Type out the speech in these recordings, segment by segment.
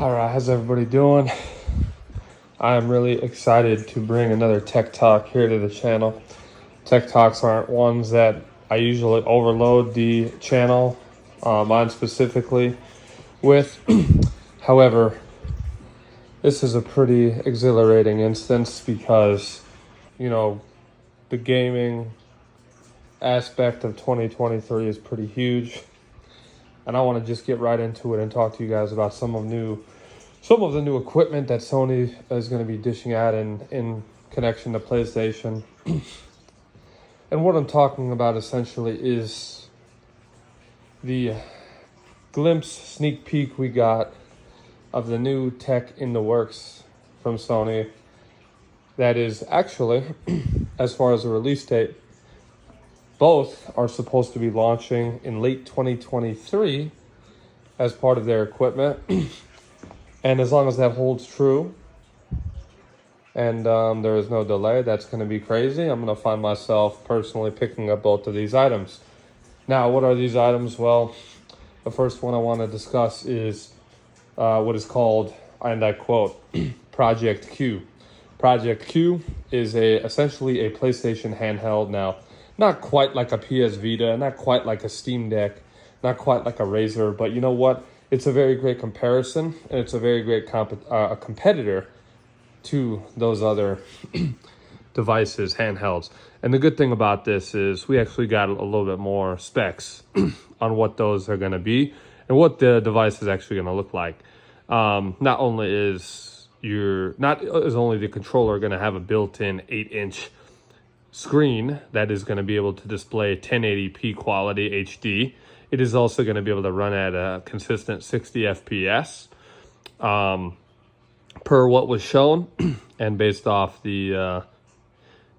All right, how's everybody doing? I'm really excited to bring another tech talk here to the channel. Tech talks aren't ones that I usually overload the channel, mine specifically, with. However, this is a pretty exhilarating instance because, you know, the gaming aspect of 2023 is pretty huge. And I want to just get right into it and talk to you guys about some of the new equipment that Sony is going to be dishing out in connection to PlayStation. And what I'm talking about essentially is the sneak peek we got of the new tech in the works from Sony that is actually, as far as the release date, both are supposed to be launching in late 2023 as part of their equipment. And as long as that holds true and there is no delay, that's going to be crazy. I'm going to find myself personally picking up both of these items. Now, what are these items? Well, the first one I want to discuss is what is called, and I quote, Project Q. Project Q is essentially a PlayStation handheld. Now, not quite like a PS Vita, not quite like a Steam Deck, not quite like a Razer, but you know what? It's a very great comparison, and it's a very great competitor to those other devices, handhelds. And the good thing about this is we actually got a little bit more specs on what those are going to be and what the device is actually going to look like. Not only is the controller going to have a built-in 8-inch screen that is going to be able to display 1080p quality HD. It is also going to be able to run at a consistent 60 FPS per what was shown and based off the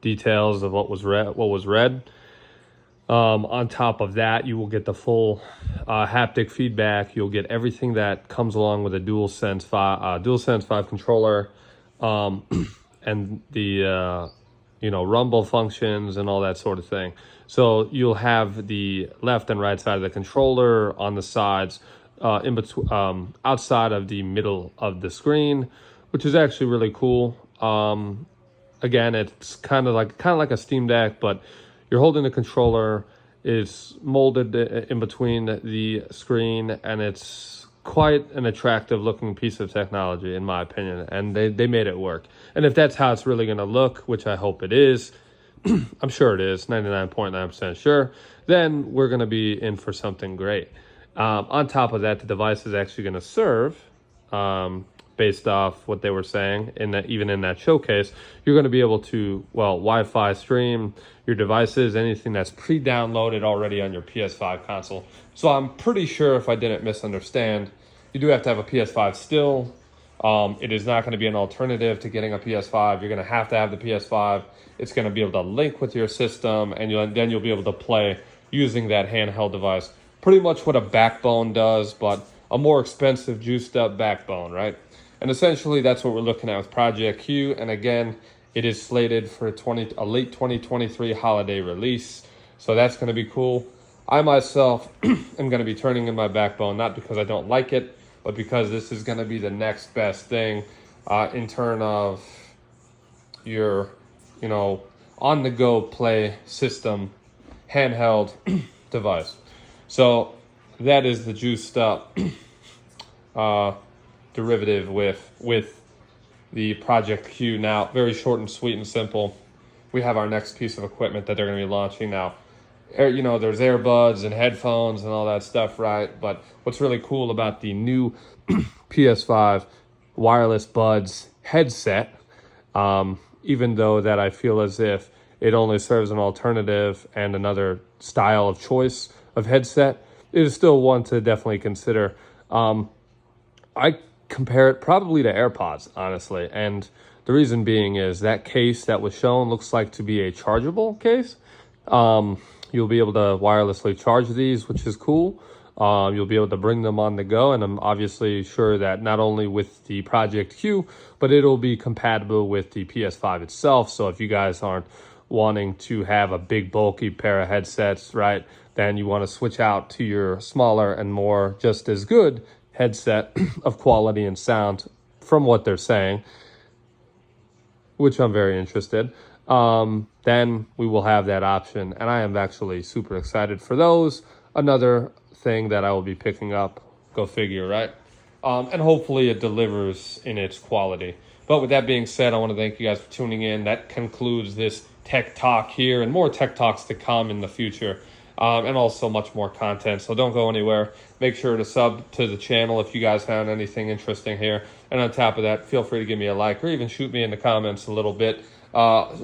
details of what was read. On top of that, you will get the full haptic feedback. You'll get everything that comes along with a DualSense 5 controller, and the rumble functions and all that sort of thing. So you'll have the left and right side of the controller on the sides, in between, outside of the middle of the screen, which is actually really cool. Again, it's kind of like a Steam Deck, but you're holding the controller. It's molded in between the screen, and it's quite an attractive looking piece of technology, in my opinion, and they made it work. And if that's how it's really going to look, which I hope it is, I'm sure it is, 99.9% sure, then we're going to be in for something great. On top of that, the device is actually going to serve, based off what they were saying, even in that showcase, you're going to be able to, Wi-Fi stream your devices, anything that's pre-downloaded already on your PS5 console. So I'm pretty sure, if I didn't misunderstand, you do have to have a PS5 still. It is not going to be an alternative to getting a PS5. You're going to have the PS5. It's going to be able to link with your system, and then you'll be able to play using that handheld device. Pretty much what a backbone does, but a more expensive, juiced up backbone, right? And essentially, that's what we're looking at with Project Q. And again, it is slated for a late 2023 holiday release. So that's going to be cool. I myself am going to be turning in my backbone, not because I don't like it, but because this is going to be the next best thing in terms of your, on-the-go play system handheld device. So that is the juiced up derivative with the Project Q. Now, very short and sweet and simple, we have our next piece of equipment that they're going to be launching now. There's earbuds and headphones and all that stuff, right? But what's really cool about the new PS5 wireless buds headset, even though that I feel as if it only serves an alternative and another style of choice of headset, it is still one to definitely consider. I compare it probably to AirPods, honestly. And the reason being is that case that was shown looks like to be a chargeable case. You'll be able to wirelessly charge these, which is cool. You'll be able to bring them on the go, and I'm obviously sure that not only with the Project Q, but it'll be compatible with the PS5 itself. So if you guys aren't wanting to have a big bulky pair of headsets, right, then you want to switch out to your smaller and more just as good headset of quality and sound from what they're saying, which I'm very interested. Then we will have that option, and I am actually super excited for those. Another thing that I will be picking up, go figure, right? And hopefully it delivers in its quality. But with that being said, I want to thank you guys for tuning in. That concludes this tech talk here, and more tech talks to come in the future, and also much more content. So don't go anywhere. Make sure to sub to the channel if you guys found anything interesting here. And on top of that, feel free to give me a like or even shoot me in the comments a little bit.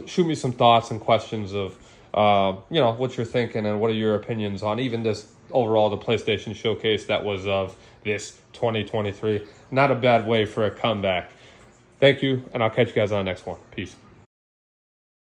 Shoot me some thoughts and questions of what you're thinking and what are your opinions on even this overall the PlayStation showcase that was of this 2023. Not a bad way for a comeback. Thank you, and I'll catch you guys on the next one. Peace.